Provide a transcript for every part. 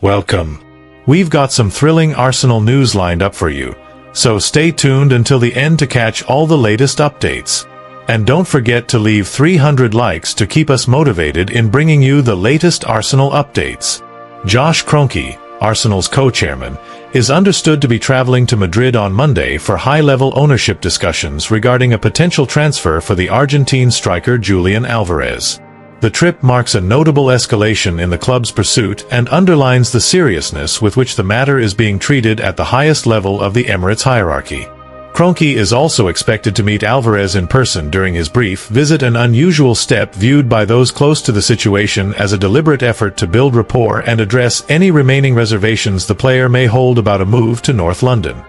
Welcome. We've got some thrilling Arsenal news lined up for you, so stay tuned until the end to catch all the latest updates. And don't forget to leave 300 likes to keep us motivated in bringing you the latest Arsenal updates. Josh Kroenke, Arsenal's co-chairman, is understood to be traveling to Madrid on Monday for high-level ownership discussions regarding a potential transfer for the Argentine striker Julian Alvarez. The trip marks a notable escalation in the club's pursuit and underlines the seriousness with which the matter is being treated at the highest level of the Emirates hierarchy. Kroenke is also expected to meet Alvarez in person during his brief visit, an unusual step viewed by those close to the situation as a deliberate effort to build rapport and address any remaining reservations the player may hold about a move to North London.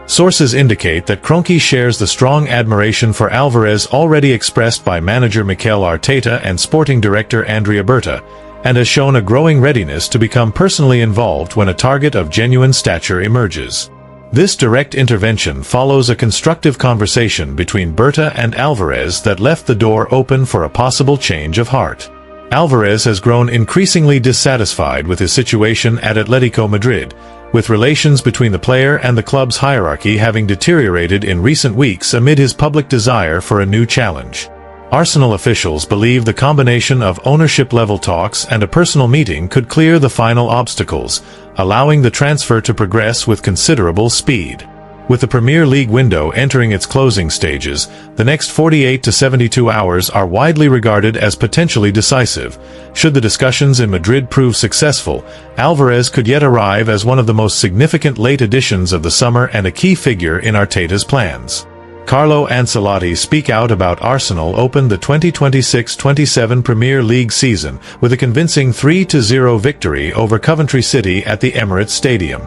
Sources indicate that Kroenke shares the strong admiration for Alvarez already expressed by manager Mikel Arteta and sporting director Andrea Berta, and has shown a growing readiness to become personally involved when a target of genuine stature emerges. This direct intervention follows a constructive conversation between Berta and Alvarez that left the door open for a possible change of heart. Alvarez has grown increasingly dissatisfied with his situation at Atletico Madrid, with relations between the player and the club's hierarchy having deteriorated in recent weeks amid his public desire for a new challenge. Arsenal officials believe the combination of ownership-level talks and a personal meeting could clear the final obstacles, allowing the transfer to progress with considerable speed. With the Premier League window entering its closing stages, the next 48 to 72 hours are widely regarded as potentially decisive. Should the discussions in Madrid prove successful, Alvarez could yet arrive as one of the most significant late additions of the summer and a key figure in Arteta's plans. Carlo Ancelotti speak out about Arsenal opened the 2026-27 Premier League season with a convincing 3-0 victory over Coventry City at the Emirates Stadium.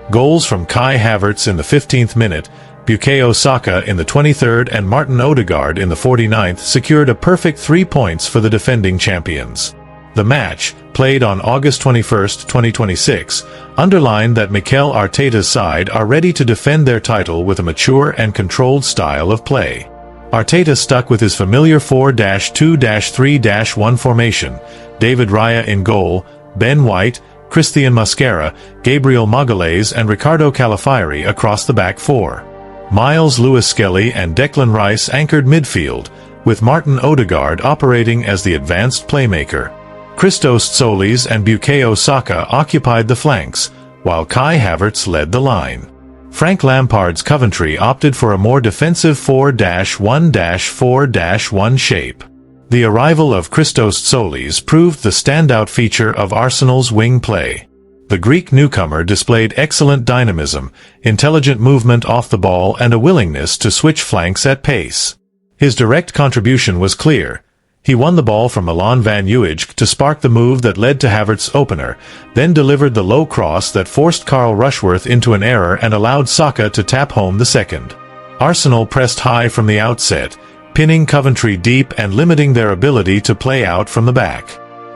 Goals from Kai Havertz in the 15th minute, Bukayo Saka in the 23rd and Martin Odegaard in the 49th secured a perfect 3 points for the defending champions. The match, played on August 21, 2026, underlined that Mikel Arteta's side are ready to defend their title with a mature and controlled style of play. Arteta stuck with his familiar 4-2-3-1 formation, David Raya in goal, Ben White, Christian Mosquera, Gabriel Magalhaes and Ricardo Calafiori across the back four. Miles Lewis-Skelly and Declan Rice anchored midfield, with Martin Odegaard operating as the advanced playmaker. Christos Tsolis and Bukayo Saka occupied the flanks, while Kai Havertz led the line. Frank Lampard's Coventry opted for a more defensive 4-1-4-1 shape. The arrival of Christos Tsolis proved the standout feature of Arsenal's wing play. The Greek newcomer displayed excellent dynamism, intelligent movement off the ball and a willingness to switch flanks at pace. His direct contribution was clear. He won the ball from Milan van Uwijk to spark the move that led to Havertz's opener, then delivered the low cross that forced Carl Rushworth into an error and allowed Saka to tap home the second. Arsenal pressed high from the outset, pinning Coventry deep and limiting their ability to play out from the back.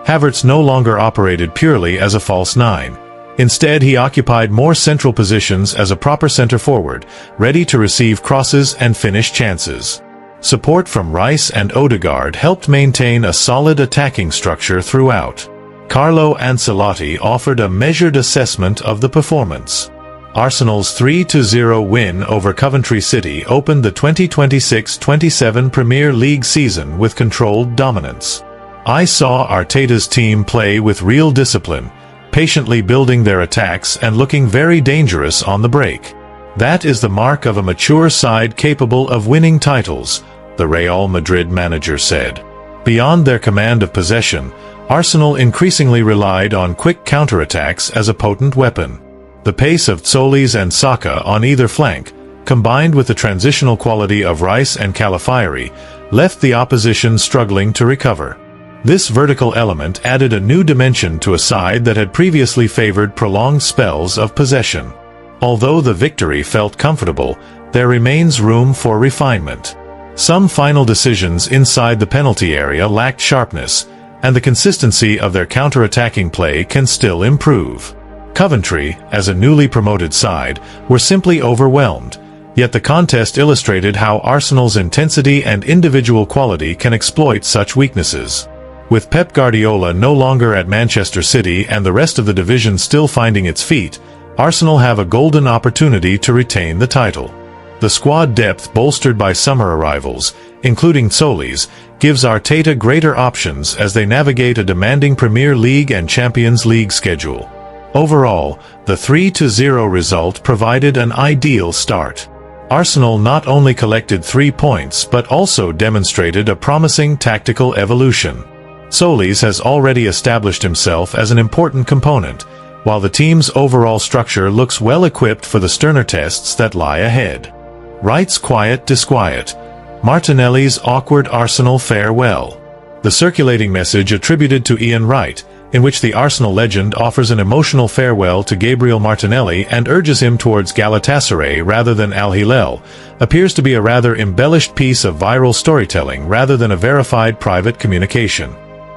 Havertz no longer operated purely as a false nine. Instead, he occupied more central positions as a proper center-forward, ready to receive crosses and finish chances. Support from Rice and Odegaard helped maintain a solid attacking structure throughout. Carlo Ancelotti offered a measured assessment of the performance. Arsenal's 3-0 win over Coventry City opened the 2026-27 Premier League season with controlled dominance. I saw Arteta's team play with real discipline, patiently building their attacks and looking very dangerous on the break. That is the mark of a mature side capable of winning titles, the Real Madrid manager said. Beyond their command of possession, Arsenal increasingly relied on quick counterattacks as a potent weapon. The pace of Tsolis and Saka on either flank, combined with the transitional quality of Rice and Calafiori, left the opposition struggling to recover. This vertical element added a new dimension to a side that had previously favored prolonged spells of possession. Although the victory felt comfortable, there remains room for refinement. Some final decisions inside the penalty area lacked sharpness, and the consistency of their counter-attacking play can still improve. Coventry, as a newly promoted side, were simply overwhelmed, yet the contest illustrated how Arsenal's intensity and individual quality can exploit such weaknesses. With Pep Guardiola no longer at Manchester City and the rest of the division still finding its feet, Arsenal have a golden opportunity to retain the title. The squad depth bolstered by summer arrivals, including Solis, gives Arteta greater options as they navigate a demanding Premier League and Champions League schedule. Overall, the 3-0 result provided an ideal start. Arsenal not only collected 3 points but also demonstrated a promising tactical evolution. Solis has already established himself as an important component, while the team's overall structure looks well equipped for the sterner tests that lie ahead. Wright's quiet disquiet. Martinelli's awkward Arsenal farewell. The circulating message attributed to Ian Wright, in which the Arsenal legend offers an emotional farewell to Gabriel Martinelli and urges him towards Galatasaray rather than Al Hilal, appears to be a rather embellished piece of viral storytelling rather than a verified private communication.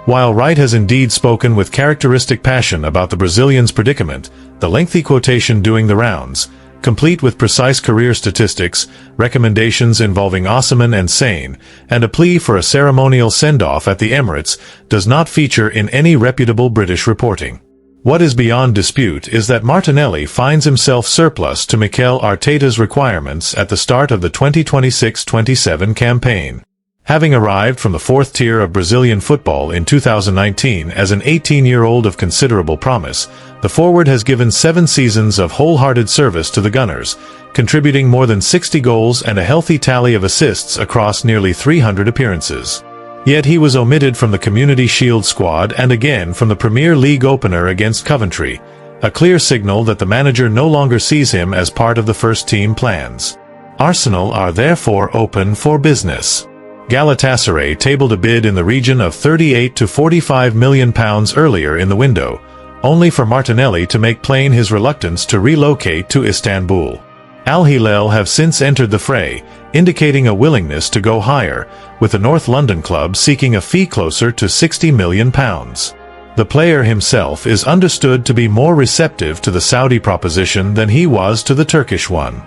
While Wright has indeed spoken with characteristic passion about the Brazilian's predicament, the lengthy quotation doing the rounds, complete with precise career statistics, recommendations involving Osimhen and Sane, and a plea for a ceremonial send-off at the Emirates, does not feature in any reputable British reporting. What is beyond dispute is that Martinelli finds himself surplus to Mikel Arteta's requirements at the start of the 2026-27 campaign. Having arrived from the fourth tier of Brazilian football in 2019 as an 18-year-old of considerable promise, the forward has given 7 seasons of wholehearted service to the Gunners, contributing more than 60 goals and a healthy tally of assists across nearly 300 appearances. Yet he was omitted from the Community Shield squad and again from the Premier League opener against Coventry, a clear signal that the manager no longer sees him as part of the first-team plans. Arsenal are therefore open for business. Galatasaray tabled a bid in the region of £38 to £45 million earlier in the window, only for Martinelli to make plain his reluctance to relocate to Istanbul. Al Hilal have since entered the fray, indicating a willingness to go higher, with the North London club seeking a fee closer to £60 million. The player himself is understood to be more receptive to the Saudi proposition than he was to the Turkish one.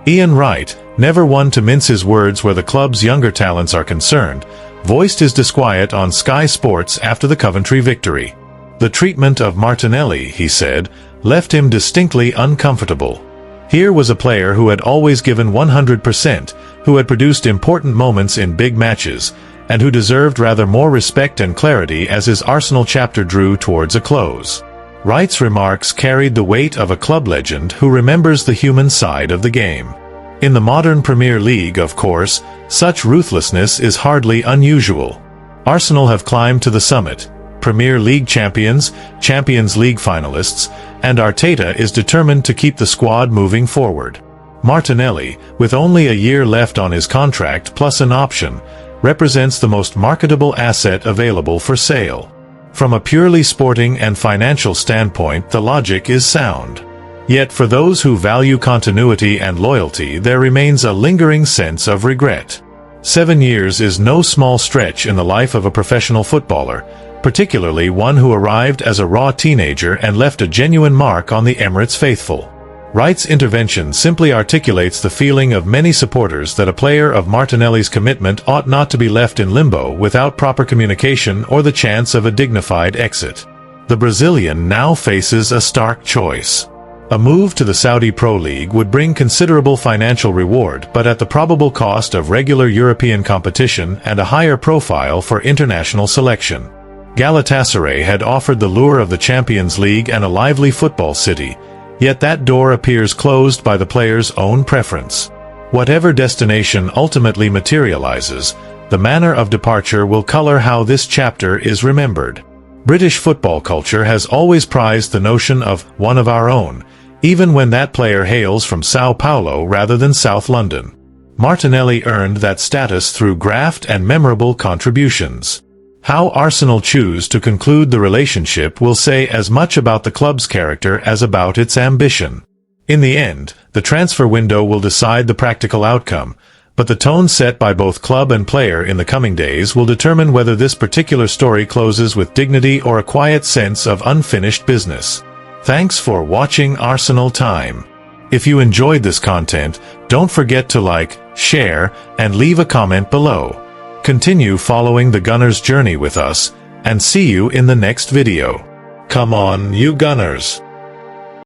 Ian Wright, never one to mince his words where the club's younger talents are concerned, voiced his disquiet on Sky Sports after the Coventry victory. The treatment of Martinelli, he said, left him distinctly uncomfortable. Here was a player who had always given 100%, who had produced important moments in big matches, and who deserved rather more respect and clarity as his Arsenal chapter drew towards a close. Wright's remarks carried the weight of a club legend who remembers the human side of the game. In the modern Premier League, of course, such ruthlessness is hardly unusual. Arsenal have climbed to the summit, Premier League champions, Champions League finalists, and Arteta is determined to keep the squad moving forward. Martinelli, with only a year left on his contract plus an option, represents the most marketable asset available for sale. From a purely sporting and financial standpoint, the logic is sound. Yet for those who value continuity and loyalty, there remains a lingering sense of regret. 7 years is no small stretch in the life of a professional footballer, particularly one who arrived as a raw teenager and left a genuine mark on the Emirates faithful. Wright's intervention simply articulates the feeling of many supporters that a player of Martinelli's commitment ought not to be left in limbo without proper communication or the chance of a dignified exit. The Brazilian now faces a stark choice. A move to the Saudi Pro League would bring considerable financial reward, but at the probable cost of regular European competition and a higher profile for international selection. Galatasaray had offered the lure of the Champions League and a lively football city, yet that door appears closed by the player's own preference. Whatever destination ultimately materializes, the manner of departure will color how this chapter is remembered. British football culture has always prized the notion of one of our own, even when that player hails from Sao Paulo rather than South London. Martinelli earned that status through graft and memorable contributions. How Arsenal choose to conclude the relationship will say as much about the club's character as about its ambition. In the end, the transfer window will decide the practical outcome, but the tone set by both club and player in the coming days will determine whether this particular story closes with dignity or a quiet sense of unfinished business. Thanks for watching Arsenal Time. If you enjoyed this content, don't forget to like, share, and leave a comment below. Continue following the Gunners' journey with us, and see you in the next video. Come on, you Gunners!